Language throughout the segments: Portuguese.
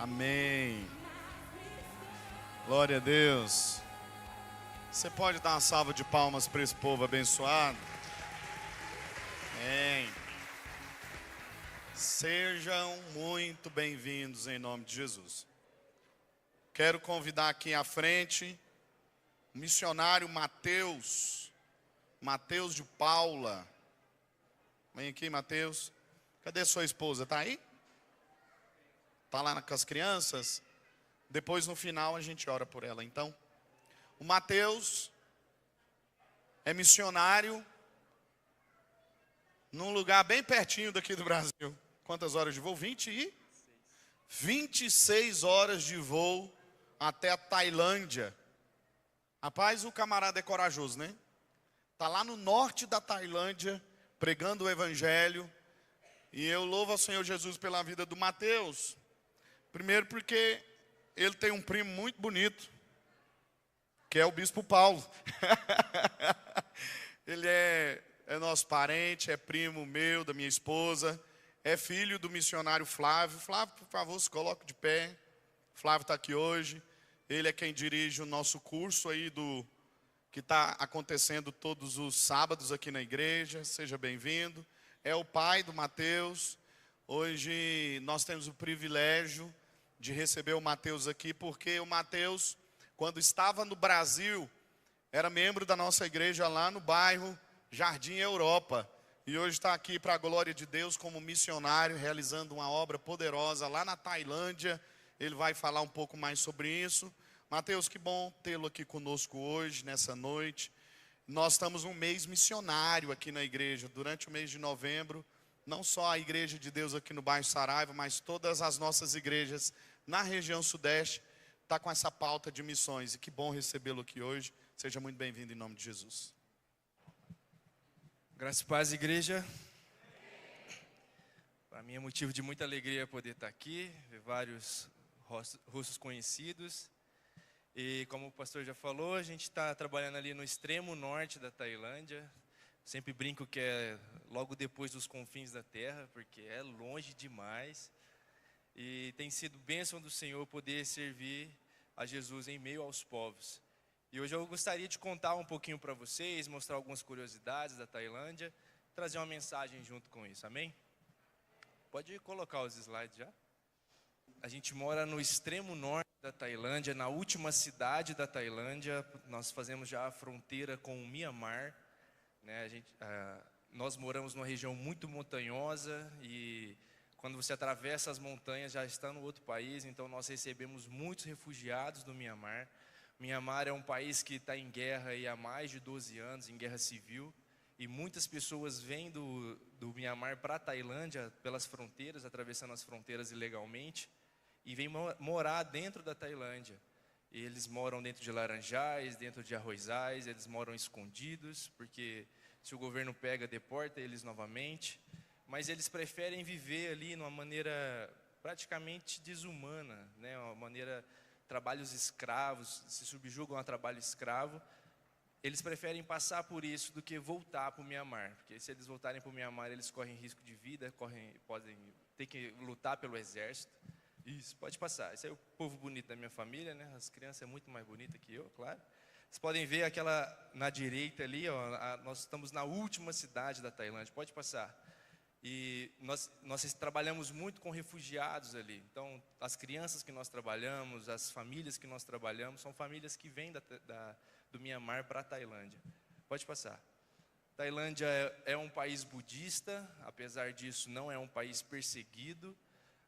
Amém. Glória a Deus. Você pode dar uma salva de palmas para esse povo abençoado? Amém. Sejam muito bem-vindos em nome de Jesus. Quero convidar aqui à frente o missionário Mateus de Paula. Vem aqui, Mateus. Cadê sua esposa? Tá aí? Tá lá com as crianças? Depois, no final, a gente ora por ela. Então, o Mateus é missionário num lugar bem pertinho daqui do Brasil. Quantas horas de voo? 26 horas de voo até a Tailândia. Rapaz, o camarada é corajoso, né? Tá lá no norte da Tailândia, pregando o evangelho. E eu louvo ao Senhor Jesus pela vida do Mateus. Primeiro porque ele tem um primo muito bonito, que é o Bispo Paulo. Ele é nosso parente, é primo meu, da minha esposa, é filho do missionário Flávio. Flávio, por favor, se coloque de pé. Flávio está aqui hoje. Ele é quem dirige o nosso curso aí que está acontecendo todos os sábados aqui na igreja. Seja bem-vindo. É o pai do Mateus. Hoje nós temos o privilégio de receber o Mateus aqui, porque o Mateus, quando estava no Brasil, era membro da nossa igreja lá no bairro Jardim Europa. E hoje está aqui para a glória de Deus como missionário, realizando uma obra poderosa lá na Tailândia. Ele vai falar um pouco mais sobre isso. Mateus, que bom tê-lo aqui conosco hoje, nessa noite. Nós estamos num mês missionário aqui na igreja. Durante o mês de novembro, não só a igreja de Deus aqui no bairro Saraiva, mas todas as nossas igrejas na região sudeste está com essa pauta de missões. E que bom recebê-lo aqui hoje. Seja muito bem-vindo em nome de Jesus. Graça e paz, igreja. Para mim é motivo de muita alegria poder estar aqui, ver vários rostos conhecidos. E como o pastor já falou, a gente está trabalhando ali no extremo norte da Tailândia. Sempre brinco que é logo depois dos confins da terra, porque é longe demais. E tem sido bênção do Senhor poder servir a Jesus em meio aos povos. E hoje eu gostaria de contar um pouquinho para vocês, mostrar algumas curiosidades da Tailândia, trazer uma mensagem junto com isso, amém? Pode colocar os slides já. A gente mora no extremo norte da Tailândia, na última cidade da Tailândia. Nós fazemos já a fronteira com o Mianmar, né? Nós moramos numa região muito montanhosa e quando você atravessa as montanhas já está no outro país. Então nós recebemos muitos refugiados do Mianmar. Mianmar é um país que está em guerra aí há mais de 12 anos, em guerra civil. E muitas pessoas vêm do Mianmar para a Tailândia pelas fronteiras, atravessando as fronteiras ilegalmente. E vêm morar dentro da Tailândia. E eles moram dentro de laranjais, dentro de arrozais, eles moram escondidos, porque se o governo pega, deporta eles novamente. Mas eles preferem viver ali de uma maneira praticamente desumana, né? Uma maneira, trabalhos escravos, se subjugam a trabalho escravo. Eles preferem passar por isso do que voltar para o Mianmar, porque se eles voltarem para o Mianmar, eles correm risco de vida, podem ter que lutar pelo exército. Isso, pode passar. Esse é o povo bonito da minha família, né? As crianças são muito mais bonitas que eu, claro. Vocês podem ver aquela na direita ali, ó, nós estamos na última cidade da Tailândia, pode passar. E nós trabalhamos muito com refugiados ali. Então, as crianças que nós trabalhamos, as famílias que nós trabalhamos, são famílias que vêm do Mianmar para a Tailândia. Pode passar. Tailândia é um país budista, apesar disso não é um país perseguido.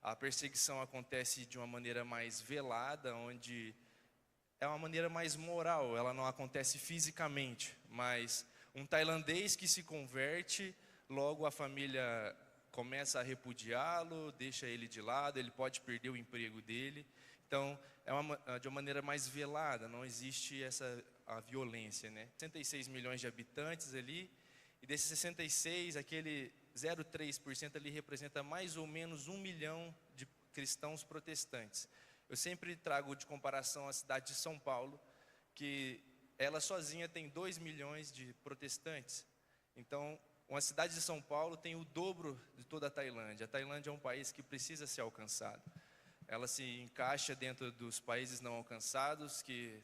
A perseguição acontece de uma maneira mais velada, onde é uma maneira mais moral, ela não acontece fisicamente, mas um tailandês que se converte, logo a família começa a repudiá-lo, deixa ele de lado, ele pode perder o emprego dele. Então, é de uma maneira mais velada, não existe a violência, né? 66 milhões de habitantes ali, e desses 66, aquele 0,3% ali representa mais ou menos 1 milhão de cristãos protestantes. Eu sempre trago de comparação a cidade de São Paulo, que ela sozinha tem 2 milhões de protestantes. Então, uma cidade de São Paulo tem o dobro de toda a Tailândia. A Tailândia é um país que precisa ser alcançado. ela se encaixa dentro dos países não alcançados, que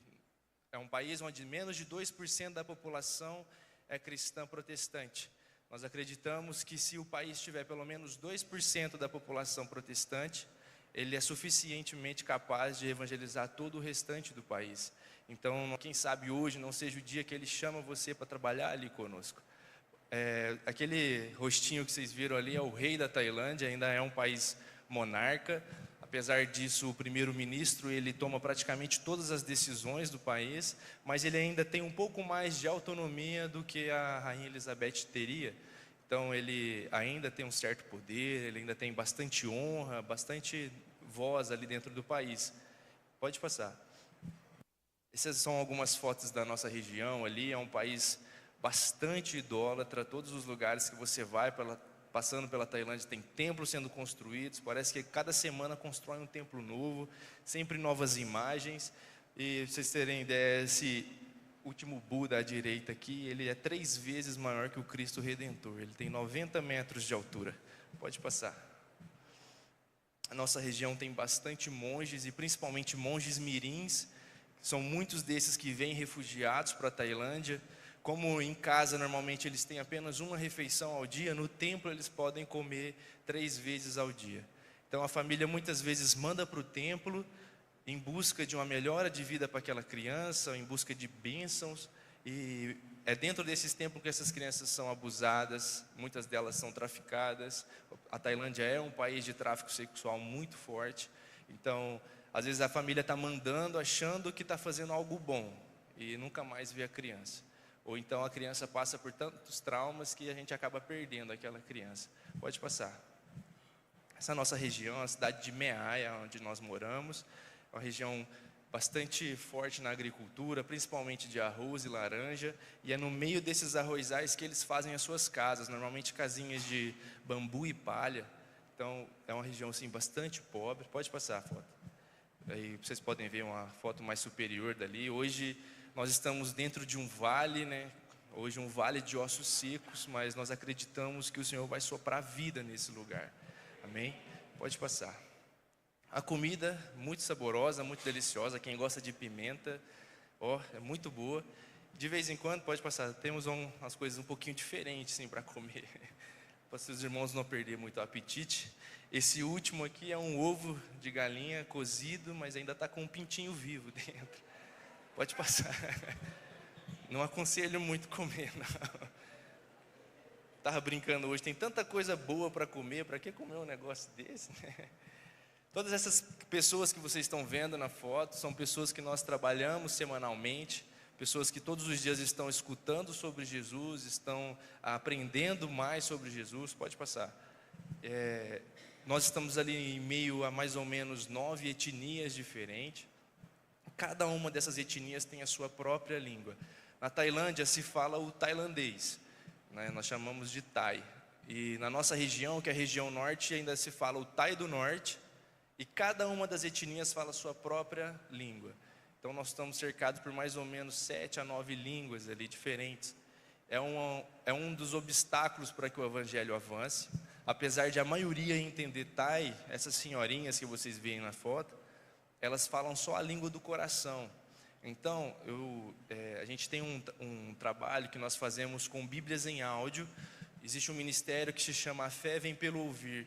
é um país onde menos de 2% da população é cristã protestante. Nós acreditamos que se o país tiver pelo menos 2% da população protestante, ele é suficientemente capaz de evangelizar todo o restante do país. Então, quem sabe hoje não seja o dia que ele chama você para trabalhar ali conosco. Aquele rostinho que vocês viram ali é o rei da Tailândia, ainda é um país monarca. Apesar disso, o primeiro-ministro, ele toma praticamente todas as decisões do país, mas ele ainda tem um pouco mais de autonomia do que a rainha Elizabeth teria. Então, ele ainda tem um certo poder, ele ainda tem bastante honra, bastante voz ali dentro do país. Pode passar. Essas são algumas fotos da nossa região ali, é um país bastante idólatra. Todos os lugares que você vai, passando pela Tailândia, tem templos sendo construídos. Parece que cada semana constrói um templo novo, sempre novas imagens. E pra vocês terem ideia, esse último Buda à direita aqui, ele é 3 vezes maior que o Cristo Redentor. Ele tem 90 metros de altura. Pode passar. A nossa região tem bastante monges, e principalmente monges mirins. São muitos desses que vêm refugiados para a Tailândia. Como em casa normalmente eles têm apenas uma refeição ao dia, no templo eles podem comer 3 vezes ao dia. Então a família muitas vezes manda para o templo em busca de uma melhora de vida para aquela criança, em busca de bênçãos, e é dentro desses templos que essas crianças são abusadas, muitas delas são traficadas. A Tailândia é um país de tráfico sexual muito forte, então às vezes a família está mandando achando que está fazendo algo bom e nunca mais vê a criança. Ou então a criança passa por tantos traumas que a gente acaba perdendo aquela criança. Pode passar. Essa nossa região, a cidade de Mae Ai, onde nós moramos, é uma região bastante forte na agricultura, principalmente de arroz e laranja, e é no meio desses arrozais que eles fazem as suas casas, normalmente casinhas de bambu e palha. Então é uma região assim bastante pobre. Pode passar a foto. Aí vocês podem ver uma foto mais superior dali. Hoje nós estamos dentro de um vale, né? Hoje um vale de ossos secos, mas nós acreditamos que o Senhor vai soprar vida nesse lugar. Amém? Pode passar. A comida muito saborosa, muito deliciosa. Quem gosta de pimenta, é muito boa. De vez em quando, pode passar, temos umas coisas um pouquinho diferentes assim, para comer, para os seus irmãos não perderem muito o apetite. Esse último aqui é um ovo de galinha cozido, mas ainda está com um pintinho vivo dentro. Pode passar. Não aconselho muito comer, não. Estava brincando hoje, tem tanta coisa boa para comer, para que comer um negócio desse, né? Todas essas pessoas que vocês estão vendo na foto são pessoas que nós trabalhamos semanalmente, pessoas que todos os dias estão escutando sobre Jesus, estão aprendendo mais sobre Jesus. Pode passar. Nós estamos ali em meio a mais ou menos 9 etnias diferentes. Cada uma dessas etnias tem a sua própria língua. Na Tailândia se fala o tailandês, né? Nós chamamos de Thai. E na nossa região, que é a região norte, ainda se fala o Thai do norte. E cada uma das etnias fala a sua própria língua. Então nós estamos cercados por mais ou menos 7 a 9 línguas ali diferentes. É um dos obstáculos para que o evangelho avance. Apesar de a maioria entender Thai, essas senhorinhas que vocês veem na foto, elas falam só a língua do coração. Então, a gente tem um trabalho que nós fazemos com Bíblias em áudio. Existe um ministério que se chama A Fé Vem Pelo Ouvir.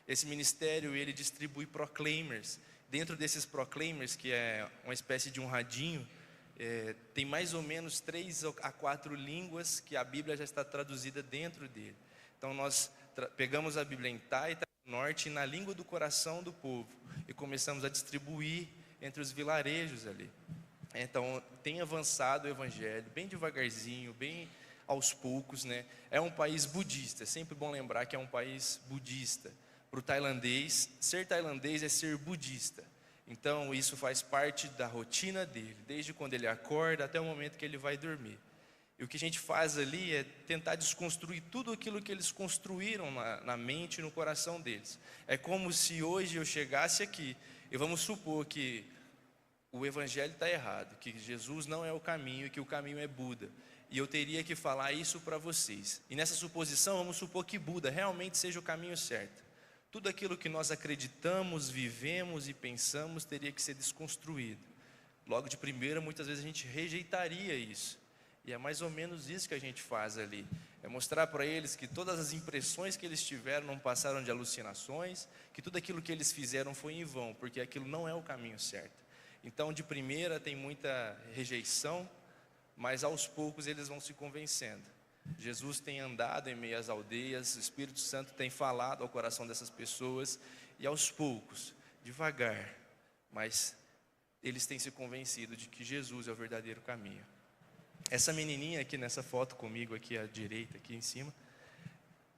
Esse ministério, ele distribui proclaimers. Dentro desses proclaimers, que é uma espécie de um radinho, tem mais ou menos 3 a 4 línguas que a Bíblia já está traduzida dentro dele. Então nós pegamos a Bíblia em Thai, norte, e na língua do coração do povo, e começamos a distribuir entre os vilarejos ali. Então tem avançado o evangelho, bem devagarzinho, bem aos poucos, né? É um país budista, é sempre bom lembrar que é um país budista. Para o tailandês, ser tailandês é ser budista. Então isso faz parte da rotina dele, desde quando ele acorda até o momento que ele vai dormir. E o que a gente faz ali é tentar desconstruir tudo aquilo que eles construíram na mente e no coração deles. É como se hoje eu chegasse aqui e vamos supor que o evangelho está errado, que Jesus não é o caminho e que o caminho é Buda. E eu teria que falar isso para vocês. E nessa suposição, vamos supor que Buda realmente seja o caminho certo. Tudo aquilo que nós acreditamos, vivemos e pensamos teria que ser desconstruído. Logo de primeira, muitas vezes a gente rejeitaria isso. E é mais ou menos isso que a gente faz ali. É mostrar para eles que todas as impressões que eles tiveram não passaram de alucinações, que tudo aquilo que eles fizeram foi em vão, porque aquilo não é o caminho certo. Então, de primeira, tem muita rejeição, mas aos poucos eles vão se convencendo. Jesus tem andado em meio às aldeias, o Espírito Santo tem falado ao coração dessas pessoas, e aos poucos, devagar, mas eles têm se convencido de que Jesus é o verdadeiro caminho. Essa menininha aqui nessa foto comigo, aqui à direita, aqui em cima,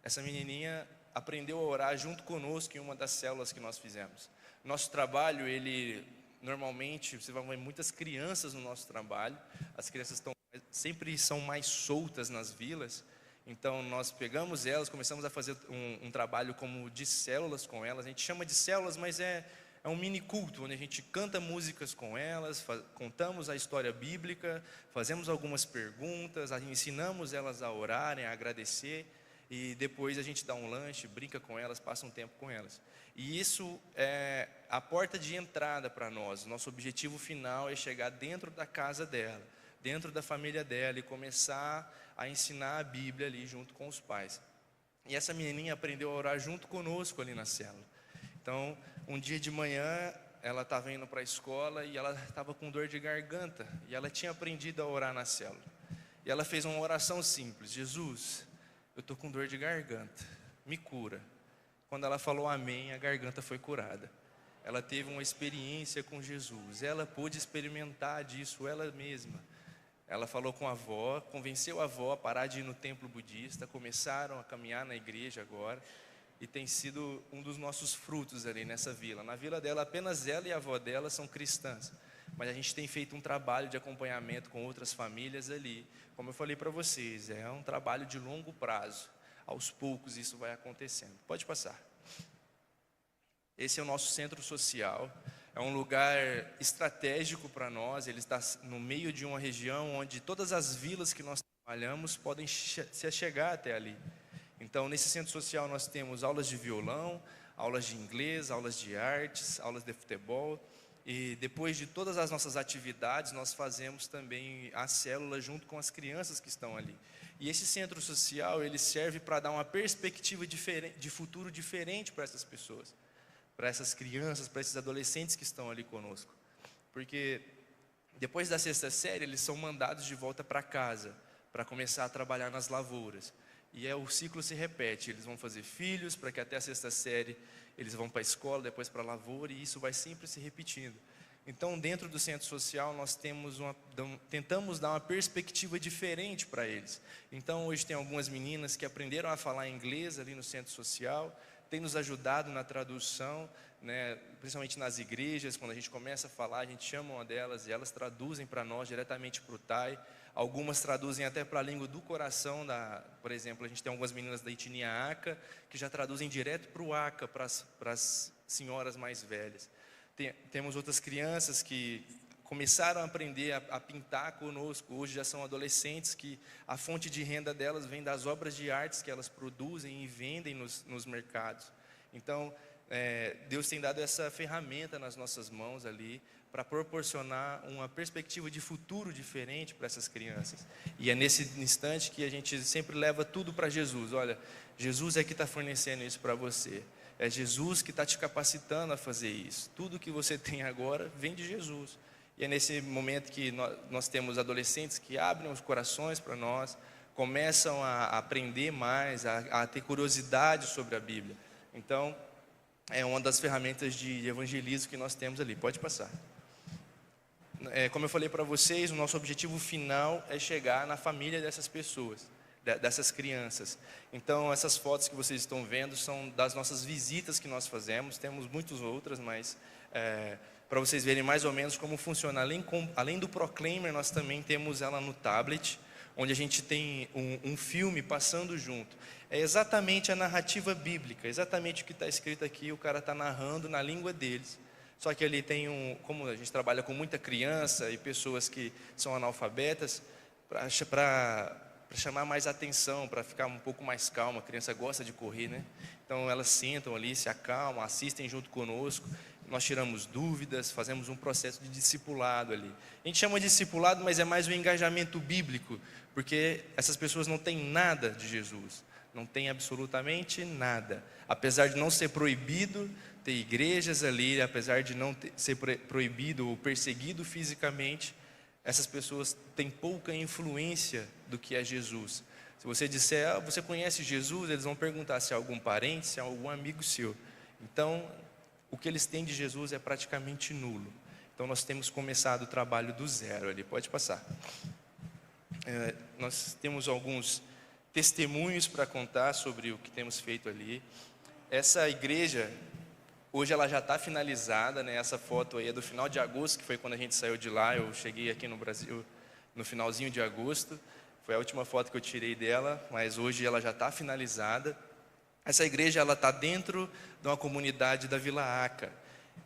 essa menininha aprendeu a orar junto conosco em uma das células que nós fizemos. Nosso trabalho, normalmente, você vai ver muitas crianças no nosso trabalho, as crianças sempre são mais soltas nas vilas, então nós pegamos elas, começamos a fazer um trabalho como de células com elas. A gente chama de células, mas é um mini culto, onde a gente canta músicas com elas, contamos a história bíblica, fazemos algumas perguntas, ensinamos elas a orarem, a agradecer, e depois a gente dá um lanche, brinca com elas, passa um tempo com elas. E isso é a porta de entrada para nós. Nosso objetivo final é chegar dentro da casa dela, dentro da família dela, e começar a ensinar a Bíblia ali junto com os pais. E essa menininha aprendeu a orar junto conosco ali na célula. Então, um dia de manhã, ela estava indo para a escola e ela estava com dor de garganta. E ela tinha aprendido a orar na célula. E ela fez uma oração simples: Jesus, eu estou com dor de garganta, me cura. Quando ela falou amém, a garganta foi curada. Ela teve uma experiência com Jesus. Ela pôde experimentar disso ela mesma. Ela falou com a avó, convenceu a avó a parar de ir no templo budista. Começaram a caminhar na igreja agora. E tem sido um dos nossos frutos ali nessa vila. Na vila dela, apenas ela e a avó dela são cristãs. Mas a gente tem feito um trabalho de acompanhamento com outras famílias ali. Como eu falei para vocês, é um trabalho de longo prazo. Aos poucos isso vai acontecendo. Pode passar. Esse é o nosso centro social. É um lugar estratégico para nós. Ele está no meio de uma região onde todas as vilas que nós trabalhamos podem se chegar até ali. Então, nesse centro social nós temos aulas de violão, aulas de inglês, aulas de artes, aulas de futebol. E depois de todas as nossas atividades, nós fazemos também a célula junto com as crianças que estão ali. E esse centro social, ele serve para dar uma perspectiva de futuro diferente para essas pessoas, para essas crianças, para esses adolescentes que estão ali conosco. Porque depois da 6ª série, eles são mandados de volta para casa, para começar a trabalhar nas lavouras. E o ciclo se repete, eles vão fazer filhos, para que até a 6ª série eles vão para a escola, depois para a lavoura, e isso vai sempre se repetindo. Então, dentro do centro social, nós tentamos dar uma perspectiva diferente para eles. Então, hoje tem algumas meninas que aprenderam a falar inglês ali no centro social, tem nos ajudado na tradução, né, principalmente nas igrejas. Quando a gente começa a falar, a gente chama uma delas e elas traduzem para nós diretamente para o Thai. Algumas traduzem até para a língua do coração, por exemplo, a gente tem algumas meninas da etnia Aka, que já traduzem direto para o Aka, para as senhoras mais velhas. Temos outras crianças que começaram a aprender a pintar conosco, hoje já são adolescentes, que a fonte de renda delas vem das obras de artes que elas produzem e vendem nos mercados. Então, Deus tem dado essa ferramenta nas nossas mãos ali, para proporcionar uma perspectiva de futuro diferente para essas crianças. E é nesse instante que a gente sempre leva tudo para Jesus. Olha, Jesus é que está fornecendo isso para você. É Jesus que está te capacitando a fazer isso. Tudo que você tem agora vem de Jesus. E é nesse momento que nós temos adolescentes que abrem os corações para nós, começam a aprender mais, a ter curiosidade sobre a Bíblia. Então, é uma das ferramentas de evangelismo que nós temos ali. Pode passar. Como eu falei para vocês, o nosso objetivo final é chegar na família dessas pessoas, dessas crianças. Então, essas fotos que vocês estão vendo são das nossas visitas que nós fazemos. Temos muitas outras, mas para vocês verem mais ou menos como funciona. Além do Proclaimer, nós também temos ela no tablet, onde a gente tem um filme passando junto. É exatamente a narrativa bíblica, exatamente o que está escrito aqui, o cara está narrando na língua deles. Só que ali tem como a gente trabalha com muita criança e pessoas que são analfabetas, para chamar mais atenção, para ficar um pouco mais calma. A criança gosta de correr, né? Então elas sentam ali, se acalmam, assistem junto conosco. Nós tiramos dúvidas, fazemos um processo de discipulado ali. A gente chama de discipulado, mas é mais um engajamento bíblico, porque essas pessoas não têm nada de Jesus, não têm absolutamente nada. Apesar de não ser proibido ter igrejas ali, apesar de não ser proibido ou perseguido fisicamente, essas pessoas têm pouca influência do que é Jesus. Se você disser, você conhece Jesus, eles vão perguntar se é algum parente, se é algum amigo seu. Então, o que eles têm de Jesus é praticamente nulo. Então, nós temos começado o trabalho do zero ali. Pode passar. Nós temos alguns testemunhos para contar sobre o que temos feito ali. Essa igreja, hoje ela já está finalizada, né? Essa foto aí é do final de agosto, que foi quando a gente saiu de lá. Eu cheguei aqui no Brasil no finalzinho de agosto. Foi a última foto que eu tirei dela, mas hoje ela já está finalizada. Essa igreja ela está dentro de uma comunidade da Vila Aca.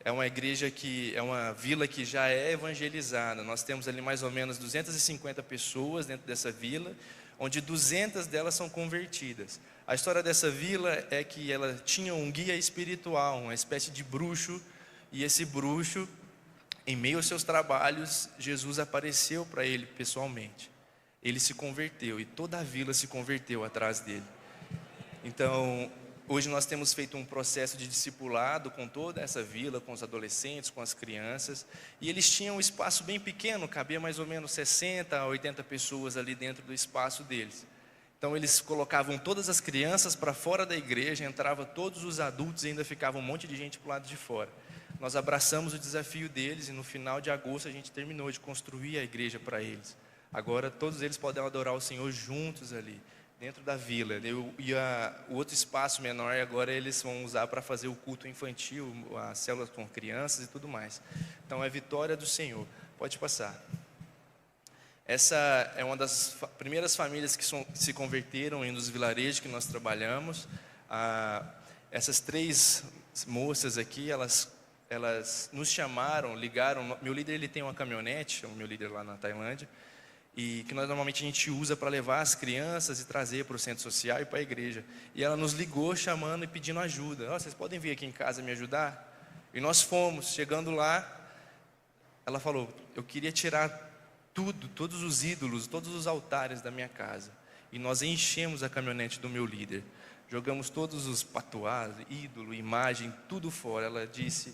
É uma igreja é uma vila que já é evangelizada. Nós temos ali mais ou menos 250 pessoas dentro dessa vila, onde 200 delas são convertidas. A história dessa vila é que ela tinha um guia espiritual, uma espécie de bruxo, e esse bruxo, em meio aos seus trabalhos, Jesus apareceu para ele pessoalmente. Ele se converteu e toda a vila se converteu atrás dele. Então, hoje nós temos feito um processo de discipulado com toda essa vila, com os adolescentes, com as crianças, e eles tinham um espaço bem pequeno, cabia mais ou menos 60 a 80 pessoas ali dentro do espaço deles. Então eles colocavam todas as crianças para fora da igreja, entrava todos os adultos e ainda ficava um monte de gente para o lado de fora. Nós abraçamos o desafio deles e no final de agosto a gente terminou de construir a igreja para eles. Agora todos eles podem adorar o Senhor juntos ali, dentro da vila. O outro espaço menor agora eles vão usar para fazer o culto infantil, as células com crianças e tudo mais. Então é vitória do Senhor. Pode passar. Essa é uma das primeiras famílias que se converteram em um dos vilarejos que nós trabalhamos. Essas 3 moças aqui, elas nos chamaram, ligaram. Meu líder ele tem uma caminhonete, é o meu líder lá na Tailândia, e que normalmente a gente usa para levar as crianças e trazer para o centro social e para a igreja. E ela nos ligou chamando e pedindo ajuda. Vocês podem vir aqui em casa me ajudar? E nós fomos. Chegando lá, ela falou, eu queria tirar todos os ídolos, todos os altares da minha casa. E nós enchemos a caminhonete do meu líder. Jogamos todos os patuás, ídolo, imagem, tudo fora. Ela disse,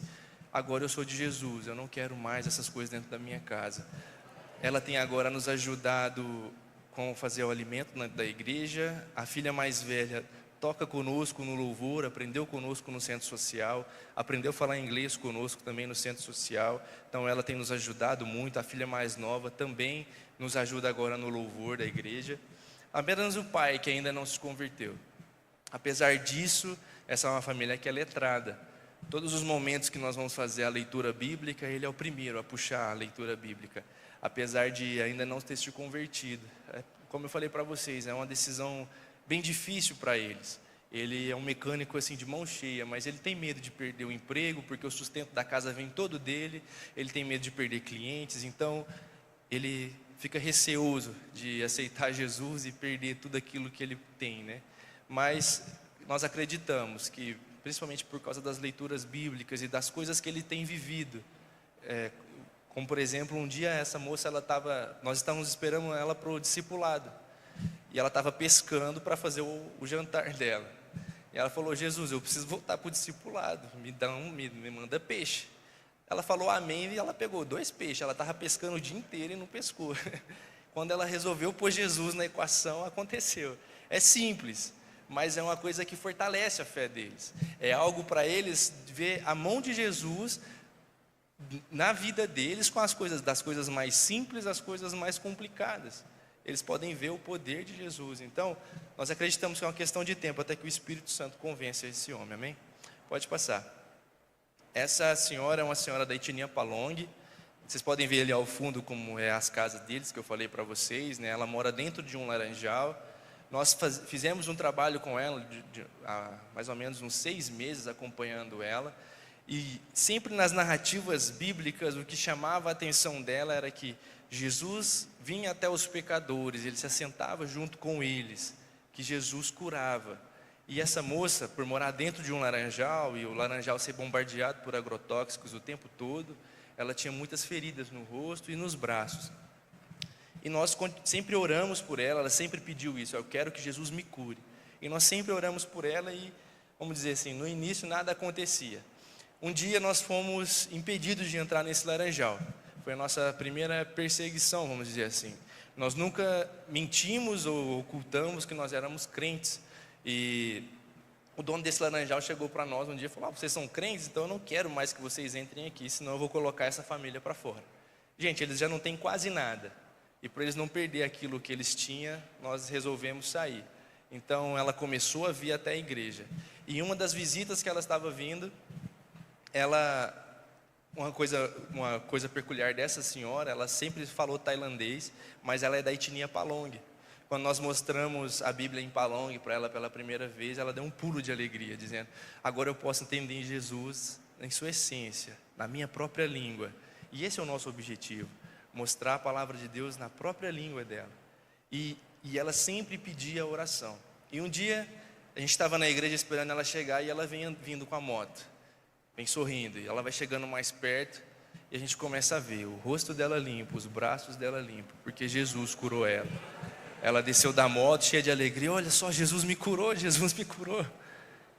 agora eu sou de Jesus, eu não quero mais essas coisas dentro da minha casa. Ela tem agora nos ajudado com fazer o alimento da igreja. A filha mais velha toca conosco no louvor, aprendeu conosco no centro social, aprendeu a falar inglês conosco também no centro social. Então ela tem nos ajudado muito. A filha mais nova também nos ajuda agora no louvor da igreja. Apenas o pai que ainda não se converteu. Apesar disso, essa é uma família que é letrada. Todos os momentos que nós vamos fazer a leitura bíblica, ele é o primeiro a puxar a leitura bíblica, apesar de ainda não ter se convertido. Como eu falei para vocês, é uma decisão bem difícil para eles. Ele é um mecânico assim de mão cheia, mas ele tem medo de perder o emprego, porque o sustento da casa vem todo dele. Ele tem medo de perder clientes, então ele fica receoso de aceitar Jesus e perder tudo aquilo que ele tem, né? Mas nós acreditamos que, principalmente por causa das leituras bíblicas e das coisas que ele tem vivido, como por exemplo, um dia essa moça, nós estávamos esperando ela para o discipulado, e ela estava pescando para fazer o jantar dela, e ela falou, Jesus, eu preciso voltar para o discipulado, me manda peixe. Ela falou amém, e ela pegou 2 peixes, ela estava pescando o dia inteiro e não pescou. Quando ela resolveu pôr Jesus na equação, aconteceu. É simples, mas é uma coisa que fortalece a fé deles. É algo para eles ver a mão de Jesus na vida deles, com das coisas mais simples às coisas mais complicadas. Eles podem ver o poder de Jesus. Então, nós acreditamos que é uma questão de tempo até que o Espírito Santo convença esse homem, amém? Pode passar. Essa senhora é uma senhora da etnia Palong. Vocês podem ver ali ao fundo como é as casas deles, que eu falei para vocês, né? Ela mora dentro de um laranjal. Nós fizemos um trabalho com ela há mais ou menos uns 6 meses acompanhando ela. E sempre nas narrativas bíblicas, o que chamava a atenção dela era que Jesus vinha até os pecadores, ele se assentava junto com eles, que Jesus curava. E essa moça, por morar dentro de um laranjal, e o laranjal ser bombardeado por agrotóxicos o tempo todo, ela tinha muitas feridas no rosto e nos braços. E nós sempre oramos por ela, ela sempre pediu isso: eu quero que Jesus me cure. E nós sempre oramos por ela e, vamos dizer assim, no início nada acontecia. Um dia nós fomos impedidos de entrar nesse laranjal. Foi a nossa primeira perseguição, vamos dizer assim. Nós nunca mentimos ou ocultamos que nós éramos crentes. E o dono desse laranjal chegou para nós um dia e falou: vocês são crentes? Então eu não quero mais que vocês entrem aqui, senão eu vou colocar essa família para fora. Gente, eles já não têm quase nada. E para eles não perder aquilo que eles tinham, nós resolvemos sair. Então ela começou a vir até a igreja. E uma das visitas que ela estava vindo, uma coisa peculiar dessa senhora, ela sempre falou tailandês, mas ela é da etnia Palong. Quando nós mostramos a Bíblia em Palong para ela pela primeira vez, ela deu um pulo de alegria, dizendo: agora eu posso entender Jesus em sua essência, na minha própria língua. E esse é o nosso objetivo, mostrar a palavra de Deus na própria língua dela. E ela sempre pedia oração. E um dia, a gente estava na igreja esperando ela chegar, e ela vem vindo com a moto, vem sorrindo, e ela vai chegando mais perto, e a gente começa a ver o rosto dela limpo, os braços dela limpos, porque Jesus curou ela. Ela desceu da moto cheia de alegria: olha só, Jesus me curou, Jesus me curou.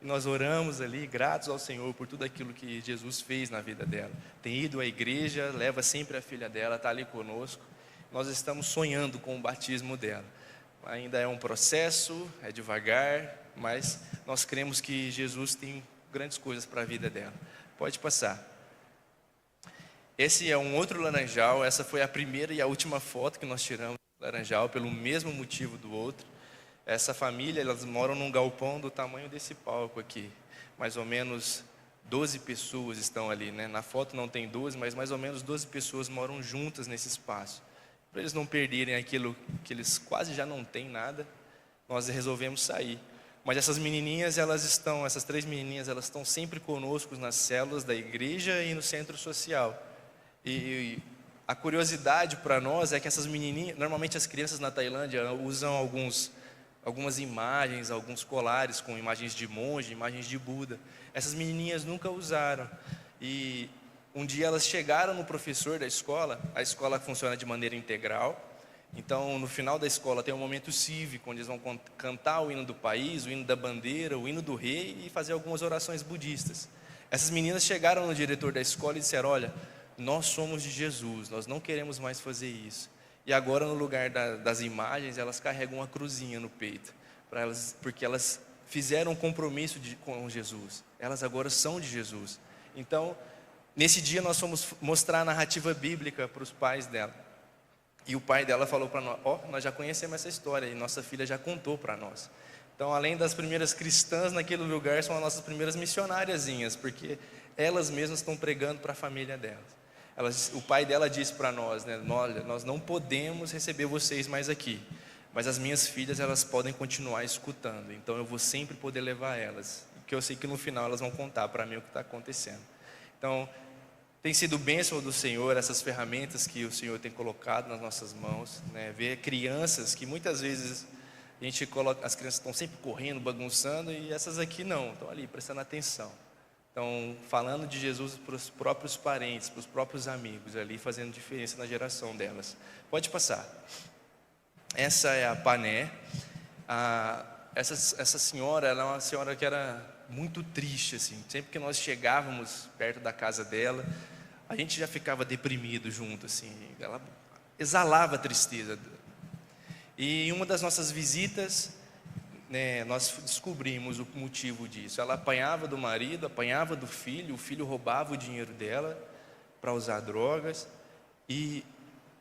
E nós oramos ali, gratos ao Senhor por tudo aquilo que Jesus fez na vida dela. Tem ido à igreja, leva sempre a filha dela, está ali conosco. Nós estamos sonhando com o batismo dela. Ainda é um processo, é devagar, mas nós cremos que Jesus tem grandes coisas para a vida dela. Pode passar. Esse é um outro laranjal. Essa foi a primeira e a última foto que nós tiramos do laranjal, pelo mesmo motivo do outro. Essa família, elas moram num galpão do tamanho desse palco aqui. Mais ou menos 12 pessoas estão ali, né? Na foto não tem 12, mas mais ou menos 12 pessoas moram juntas nesse espaço. Para eles não perderem aquilo que eles quase já não têm nada, nós resolvemos sair. Mas essas menininhas, essas 3 menininhas, elas estão sempre conosco nas células da igreja e no centro social. E a curiosidade para nós é que essas menininhas, normalmente as crianças na Tailândia usam algumas imagens, alguns colares com imagens de monge, imagens de Buda. Essas menininhas nunca usaram. E um dia elas chegaram no professor da escola. A escola funciona de maneira integral. Então, no final da escola tem um momento cívico, onde eles vão cantar o hino do país, o hino da bandeira, o hino do rei e fazer algumas orações budistas. Essas meninas chegaram no diretor da escola e disseram: olha, nós somos de Jesus, nós não queremos mais fazer isso. E agora, no lugar das imagens, elas carregam uma cruzinha no peito, porque elas fizeram um compromisso com Jesus. Elas agora são de Jesus. Então, nesse dia nós fomos mostrar a narrativa bíblica para os pais dela. E o pai dela falou para nós: nós já conhecemos essa história, e nossa filha já contou para nós. Então, além das primeiras cristãs naquele lugar, são as nossas primeiras missionáriazinhas, porque elas mesmas estão pregando para a família delas. O pai dela disse para nós, né: olha, nós não podemos receber vocês mais aqui, mas as minhas filhas, elas podem continuar escutando, então eu vou sempre poder levar elas, porque eu sei que no final elas vão contar para mim o que está acontecendo. Então, tem sido bênção do Senhor essas ferramentas que o Senhor tem colocado nas nossas mãos, né? Ver crianças que muitas vezes a gente coloca, as crianças estão sempre correndo, bagunçando, e essas aqui não, estão ali prestando atenção. Então, falando de Jesus para os próprios parentes, para os próprios amigos, ali fazendo diferença na geração delas. Pode passar. Essa é a Pané. Essa senhora, ela é uma senhora que era muito triste, assim. Sempre que nós chegávamos perto da casa dela, a gente já ficava deprimido junto, assim. Ela exalava tristeza. E em uma das nossas visitas, né, nós descobrimos o motivo disso. Ela apanhava do marido, apanhava do filho, o filho roubava o dinheiro dela para usar drogas, e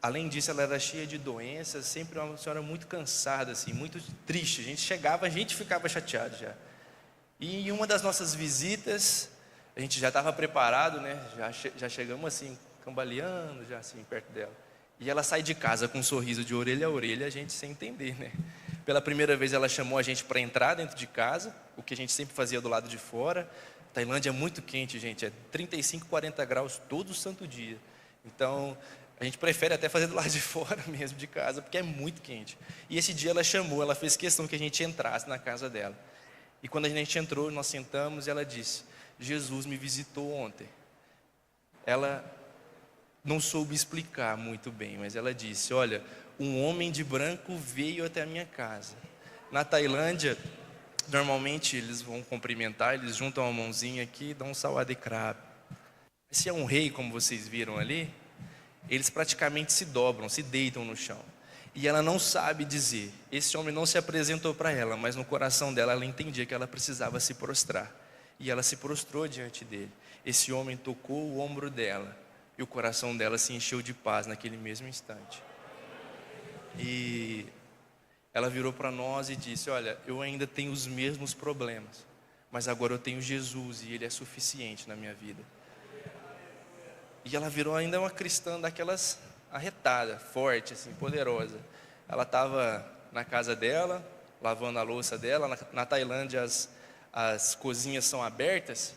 além disso ela era cheia de doenças, sempre uma senhora muito cansada, assim, muito triste. A gente chegava, a gente ficava chateado já. E em uma das nossas visitas, a gente já estava preparado, né, já chegamos assim, cambaleando, já assim, perto dela. E ela sai de casa com um sorriso de orelha a orelha, a gente sem entender, né? Pela primeira vez ela chamou a gente para entrar dentro de casa, o que a gente sempre fazia do lado de fora. Tailândia é muito quente, gente, é 35, 40 graus todo santo dia. Então, a gente prefere até fazer do lado de fora mesmo de casa, porque é muito quente. E esse dia ela chamou, ela fez questão que a gente entrasse na casa dela. E quando a gente entrou, nós sentamos e ela disse: Jesus me visitou ontem. Ela não soube explicar muito bem, mas ela disse: olha, um homem de branco veio até a minha casa. Na Tailândia, normalmente eles vão cumprimentar, eles juntam a mãozinha aqui e dão um sawadee krap. Se é um rei, como vocês viram ali, eles praticamente se dobram, se deitam no chão. E ela não sabe dizer. Esse homem não se apresentou para ela, mas no coração dela ela entendia que ela precisava se prostrar. E ela se prostrou diante dele. Esse homem tocou o ombro dela e o coração dela se encheu de paz naquele mesmo instante. E ela virou para nós e disse: olha, eu ainda tenho os mesmos problemas, mas agora eu tenho Jesus e Ele é suficiente na minha vida. E ela virou ainda uma cristã daquelas arretada, forte, assim, poderosa. Ela estava na casa dela, lavando a louça dela. Na Tailândia as cozinhas são abertas.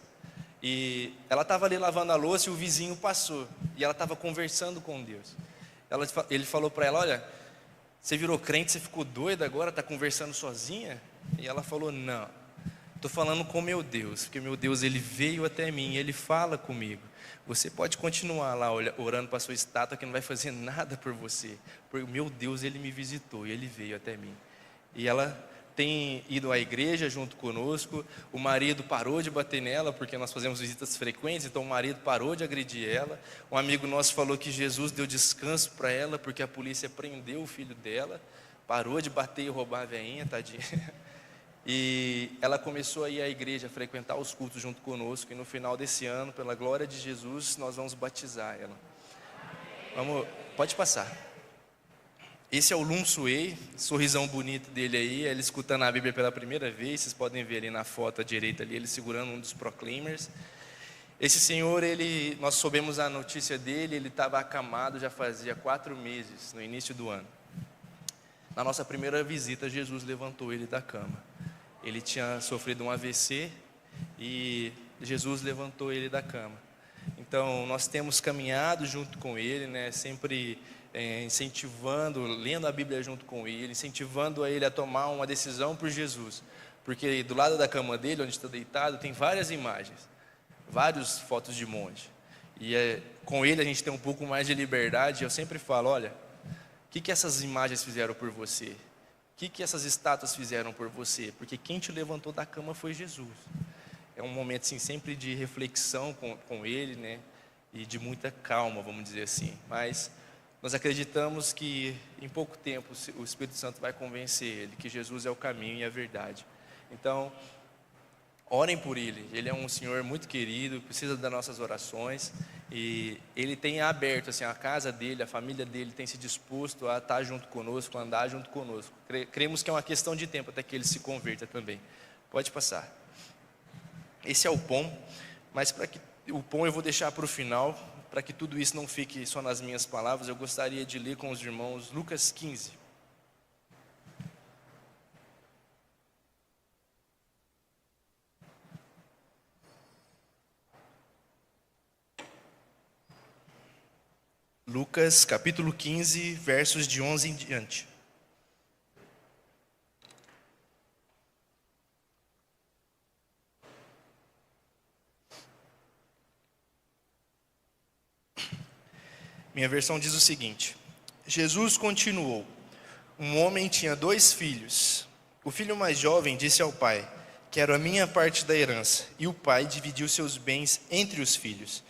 E ela estava ali lavando a louça e o vizinho passou. E ela estava conversando com Deus. Ele falou para ela: olha, você virou crente, você ficou doida agora, está conversando sozinha? E ela falou: não, estou falando com meu Deus, porque meu Deus, Ele veio até mim, Ele fala comigo. Você pode continuar lá orando para a sua estátua, que não vai fazer nada por você, porque meu Deus, Ele me visitou e Ele veio até mim. E ela tem ido à igreja junto conosco. O marido parou de bater nela, porque nós fazemos visitas frequentes, então o marido parou de agredir ela. Um amigo nosso falou que Jesus deu descanso para ela, porque a polícia prendeu o filho dela, parou de bater e roubar a veinha, tadinha. E ela começou a ir à igreja, a frequentar os cultos junto conosco, e no final desse ano, pela glória de Jesus, nós vamos batizar ela. Pode passar. Esse é o Lum Suei, sorrisão bonito dele aí, ele escutando a Bíblia pela primeira vez. Vocês podem ver ali na foto à direita ali, ele segurando um dos proclaimers. Esse senhor, nós soubemos a notícia dele, ele estava acamado já fazia 4 meses, no início do ano. Na nossa primeira visita, Jesus levantou ele da cama. Ele tinha sofrido um AVC e Jesus levantou ele da cama. Então, nós temos caminhado junto com ele, né, sempre incentivando, lendo a Bíblia junto com ele, incentivando a ele a tomar uma decisão por Jesus. Porque do lado da cama dele, onde está deitado, tem várias imagens, várias fotos de monte. E com ele a gente tem um pouco mais de liberdade. Eu sempre falo: olha, o que essas imagens fizeram por você? O que essas estátuas fizeram por você? Porque quem te levantou da cama foi Jesus. É um momento assim, sempre de reflexão com ele, né? E de muita calma, vamos dizer assim. Mas nós acreditamos que em pouco tempo o Espírito Santo vai convencer ele que Jesus é o caminho e a verdade. Então, orem por ele. Ele é um senhor muito querido, precisa das nossas orações. E ele tem aberto assim, a casa dele, a família dele tem se disposto a estar junto conosco, a andar junto conosco. Cremos que é uma questão de tempo até que ele se converta também. Pode passar. Esse é o pão, mas para que o pão eu vou deixar para o final, para que tudo isso não fique só nas minhas palavras. Eu gostaria de ler com os irmãos Lucas 15. Lucas capítulo 15, versos de 11 em diante. Minha versão diz o seguinte: Jesus continuou: um homem tinha 2 filhos. O filho mais jovem disse ao pai: quero a minha parte da herança. E o pai dividiu seus bens entre os filhos.